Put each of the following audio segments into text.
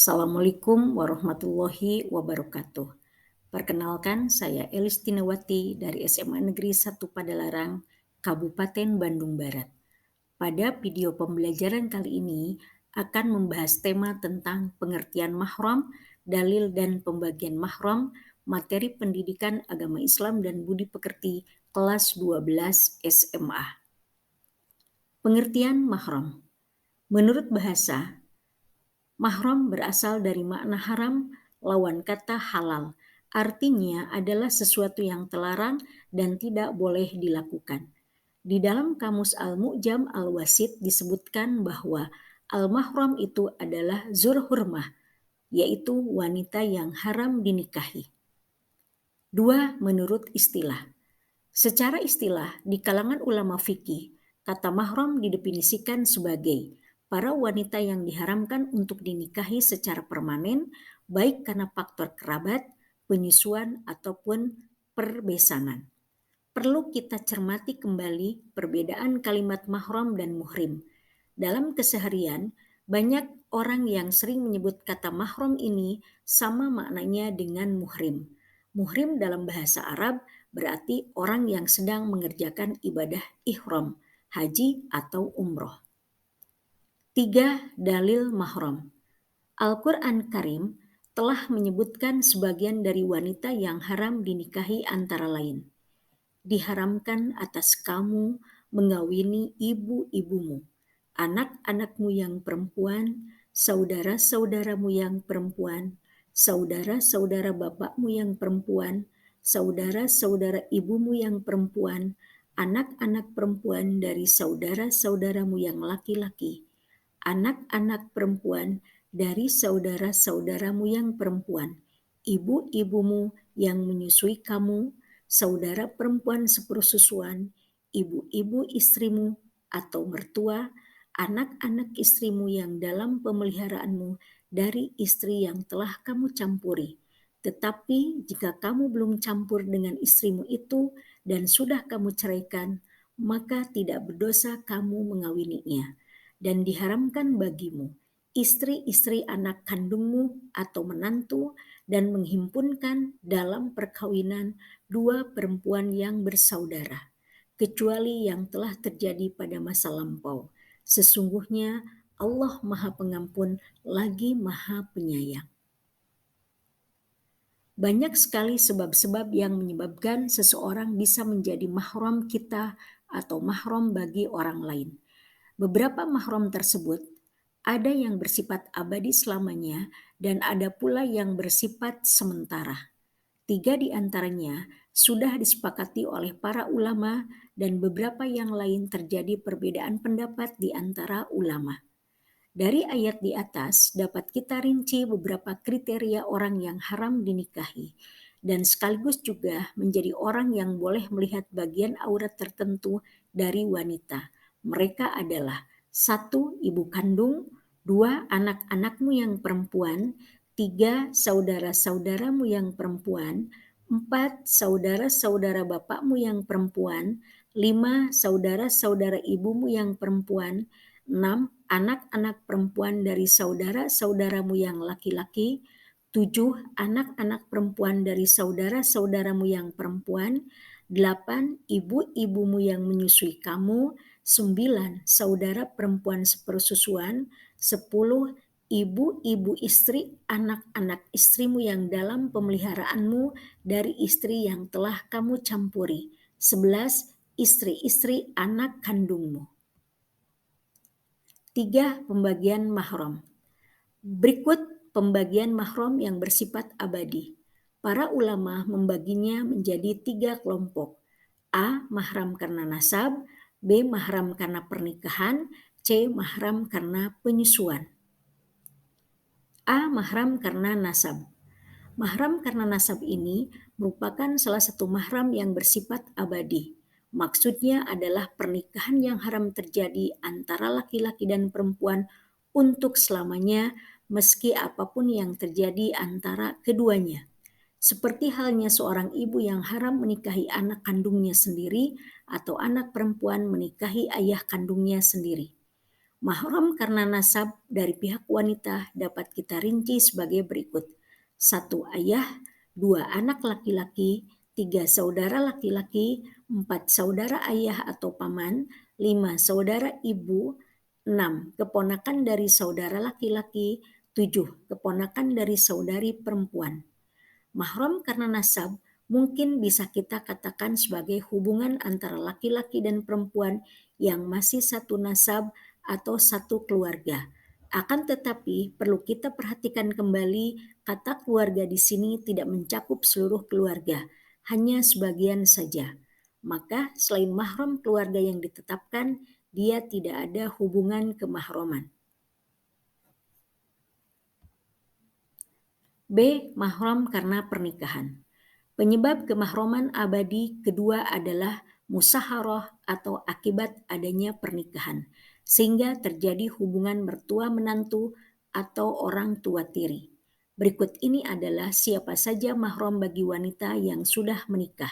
Assalamualaikum warahmatullahi wabarakatuh. Perkenalkan, saya Elis Tinawati dari SMA Negeri 1 Padalarang, Kabupaten Bandung Barat. Pada video pembelajaran kali ini akan membahas tema tentang pengertian mahram, dalil dan pembagian mahram, materi pendidikan agama Islam dan budi pekerti kelas 12 SMA. Pengertian mahram. Menurut bahasa, mahram berasal dari makna haram, lawan kata halal. Artinya adalah sesuatu yang terlarang dan tidak boleh dilakukan. Di dalam kamus Al-Mu'jam Al-Wasit disebutkan bahwa al-mahram itu adalah zurhurmah, yaitu wanita yang haram dinikahi. 2. Menurut istilah. Secara istilah, di kalangan ulama fikih, kata mahram didefinisikan sebagai para wanita yang diharamkan untuk dinikahi secara permanen, baik karena faktor kerabat, penyusuan, ataupun perbesanan. Perlu kita cermati kembali perbedaan kalimat mahram dan muhrim. Dalam keseharian, banyak orang yang sering menyebut kata mahram ini sama maknanya dengan muhrim. Muhrim dalam bahasa Arab berarti orang yang sedang mengerjakan ibadah ihram, haji atau umroh. 3. Dalil mahram. Al-Quran Karim telah menyebutkan sebagian dari wanita yang haram dinikahi antara lain. Diharamkan atas kamu mengawini ibu-ibumu, anak-anakmu yang perempuan, saudara-saudaramu yang perempuan, saudara-saudara bapakmu yang perempuan, saudara-saudara ibumu yang perempuan, anak-anak perempuan dari saudara-saudaramu yang laki-laki, anak-anak perempuan dari saudara-saudaramu yang perempuan, ibu-ibumu yang menyusui kamu, saudara perempuan sepersusuan, ibu-ibu istrimu atau mertua, anak-anak istrimu yang dalam pemeliharaanmu dari istri yang telah kamu campuri. Tetapi jika kamu belum campur dengan istrimu itu dan sudah kamu ceraikan, maka tidak berdosa kamu mengawininya. Dan diharamkan bagimu istri-istri anak kandungmu atau menantu dan menghimpunkan dalam perkawinan dua perempuan yang bersaudara, kecuali yang telah terjadi pada masa lampau. Sesungguhnya Allah Maha Pengampun lagi Maha Penyayang. Banyak sekali sebab-sebab yang menyebabkan seseorang bisa menjadi mahram kita atau mahram bagi orang lain. Beberapa mahram tersebut ada yang bersifat abadi selamanya dan ada pula yang bersifat sementara. 3 di antaranya sudah disepakati oleh para ulama dan beberapa yang lain terjadi perbedaan pendapat di antara ulama. Dari ayat di atas dapat kita rinci beberapa kriteria orang yang haram dinikahi dan sekaligus juga menjadi orang yang boleh melihat bagian aurat tertentu dari wanita. Mereka adalah 1. Ibu kandung, 2. Anak-anakmu yang perempuan, 3. Saudara-saudaramu yang perempuan, 4. Saudara-saudara bapakmu yang perempuan, 5. Saudara-saudara ibumu yang perempuan, 6. Anak-anak perempuan dari saudara-saudaramu yang laki-laki, 7. Anak-anak perempuan dari saudara-saudaramu yang perempuan, 8. Ibu-ibumu yang menyusui kamu, 9. Saudara perempuan sepersusuan, 10. Ibu-ibu istri anak-anak istrimu yang dalam pemeliharaanmu dari istri yang telah kamu campuri, 11. Istri-istri anak kandungmu. 3. Pembagian mahram. Berikut pembagian mahram yang bersifat abadi. Para ulama membaginya menjadi 3 kelompok. A. Mahram karena nasab, B. Mahram karena pernikahan, C. Mahram karena penyusuan. A. Mahram karena nasab. Mahram karena nasab ini merupakan salah satu mahram yang bersifat abadi. Maksudnya adalah pernikahan yang haram terjadi antara laki-laki dan perempuan untuk selamanya meski apapun yang terjadi antara keduanya. Seperti halnya seorang ibu yang haram menikahi anak kandungnya sendiri atau anak perempuan menikahi ayah kandungnya sendiri. Mahram karena nasab dari pihak wanita dapat kita rinci sebagai berikut. 1 ayah, 2 anak laki-laki, 3 saudara laki-laki, 4 saudara ayah atau paman, 5 saudara ibu, 6 keponakan dari saudara laki-laki, 7 keponakan dari saudari perempuan. Mahram karena nasab mungkin bisa kita katakan sebagai hubungan antara laki-laki dan perempuan yang masih satu nasab atau satu keluarga. Akan tetapi perlu kita perhatikan kembali kata keluarga di sini tidak mencakup seluruh keluarga, hanya sebagian saja. Maka selain mahram keluarga yang ditetapkan, dia tidak ada hubungan kemahroman. B. Mahram karena pernikahan. Penyebab kemahroman abadi kedua adalah musaharah atau akibat adanya pernikahan, sehingga terjadi hubungan mertua menantu atau orang tua tiri. Berikut ini adalah siapa saja mahram bagi wanita yang sudah menikah.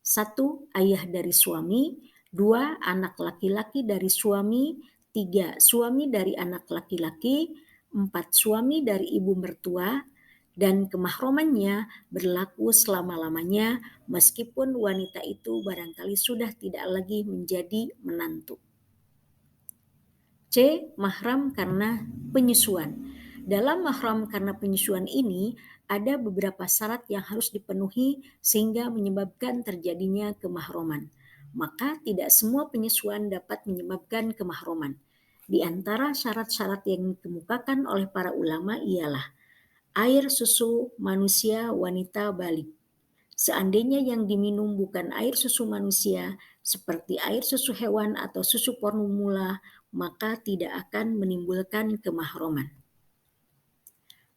1. Ayah dari suami, 2. Anak laki-laki dari suami, 3. Suami dari anak laki-laki, 4. Suami dari ibu mertua, dan kemahromannya berlaku selama-lamanya meskipun wanita itu barangkali sudah tidak lagi menjadi menantu. C. Mahram karena penyusuan. Dalam mahram karena penyusuan ini ada beberapa syarat yang harus dipenuhi sehingga menyebabkan terjadinya kemahroman. Maka tidak semua penyusuan dapat menyebabkan kemahroman. Di antara syarat-syarat yang dikemukakan oleh para ulama ialah air susu manusia wanita balik. Seandainya yang diminum bukan air susu manusia, seperti air susu hewan atau susu formula, maka tidak akan menimbulkan kemahroman.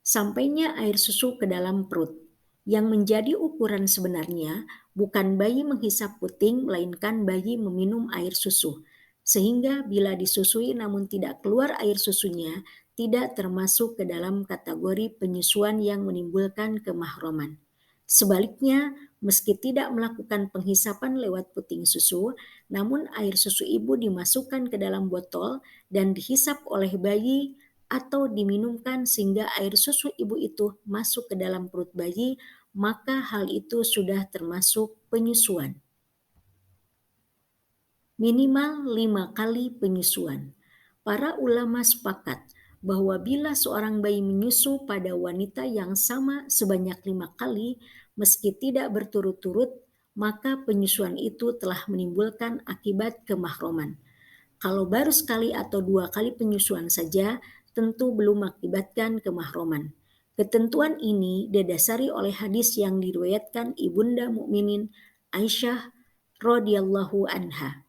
Sampainya air susu ke dalam perut. Yang menjadi ukuran sebenarnya bukan bayi menghisap puting, melainkan bayi meminum air susu. Sehingga bila disusui namun tidak keluar air susunya, tidak termasuk ke dalam kategori penyusuan yang menimbulkan kemahroman. Sebaliknya, meski tidak melakukan penghisapan lewat puting susu, namun air susu ibu dimasukkan ke dalam botol dan dihisap oleh bayi atau diminumkan sehingga air susu ibu itu masuk ke dalam perut bayi, maka hal itu sudah termasuk penyusuan. Minimal 5 kali penyusuan. Para ulama sepakat bahwa bila seorang bayi menyusu pada wanita yang sama sebanyak 5 kali, meski tidak berturut-turut, maka penyusuan itu telah menimbulkan akibat kemahroman. Kalau baru sekali atau 2 kali penyusuan saja, tentu belum mengakibatkan kemahroman. Ketentuan ini didasari oleh hadis yang diriwayatkan Ibunda Mukminin Aisyah radhiyallahu anha.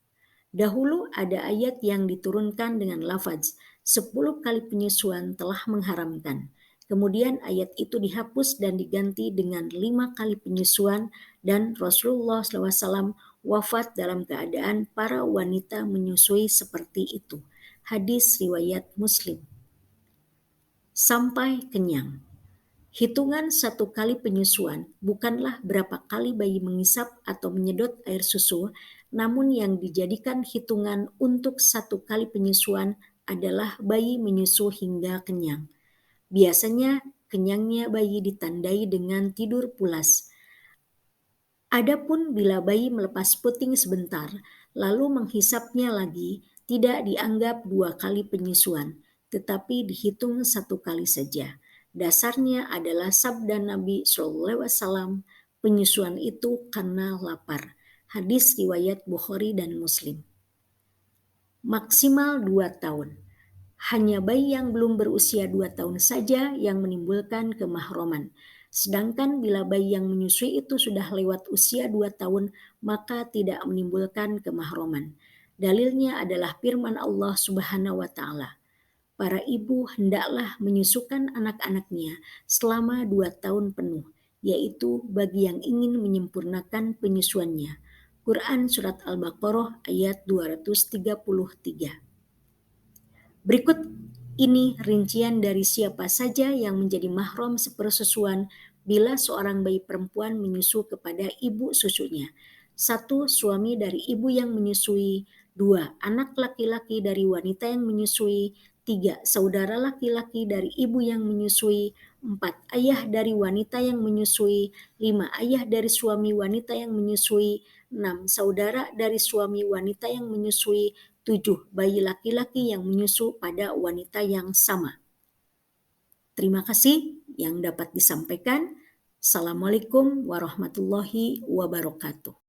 Dahulu ada ayat yang diturunkan dengan lafaz 10 kali penyusuan telah mengharamkan. Kemudian ayat itu dihapus dan diganti dengan 5 kali penyusuan dan Rasulullah SAW wafat dalam keadaan para wanita menyusui seperti itu. Hadis riwayat Muslim. Sampai kenyang. Hitungan 1 kali penyusuan bukanlah berapa kali bayi mengisap atau menyedot air susu, namun yang dijadikan hitungan untuk 1 kali penyusuan adalah bayi menyusu hingga kenyang. Biasanya kenyangnya bayi ditandai dengan tidur pulas. Adapun bila bayi melepas puting sebentar, lalu menghisapnya lagi, tidak dianggap 2 kali penyusuan, tetapi dihitung 1 kali saja. Dasarnya adalah sabda Nabi SAW, penyusuan itu karena lapar. Hadis riwayat Bukhari dan Muslim. Maksimal 2 tahun. Hanya bayi yang belum berusia 2 tahun saja yang menimbulkan kemahroman. Sedangkan bila bayi yang menyusui itu sudah lewat usia 2 tahun, maka tidak menimbulkan kemahroman. Dalilnya adalah firman Allah Subhanahu wa Ta'ala. Para ibu hendaklah menyusukan anak-anaknya selama 2 tahun penuh, yaitu bagi yang ingin menyempurnakan penyusuannya. Quran Surat Al-Baqarah ayat 233. Berikut ini rincian dari siapa saja yang menjadi mahram sepersusuan bila seorang bayi perempuan menyusu kepada ibu susunya. 1. Suami dari ibu yang menyusui. 2. Anak laki-laki dari wanita yang menyusui. 3. Saudara laki-laki dari ibu yang menyusui. 4. Ayah dari wanita yang menyusui. 5. Ayah dari suami wanita yang menyusui. 6. Saudara dari suami wanita yang menyusui. 7. Bayi laki-laki yang menyusu pada wanita yang sama. Terima kasih yang dapat disampaikan. Assalamualaikum warahmatullahi wabarakatuh.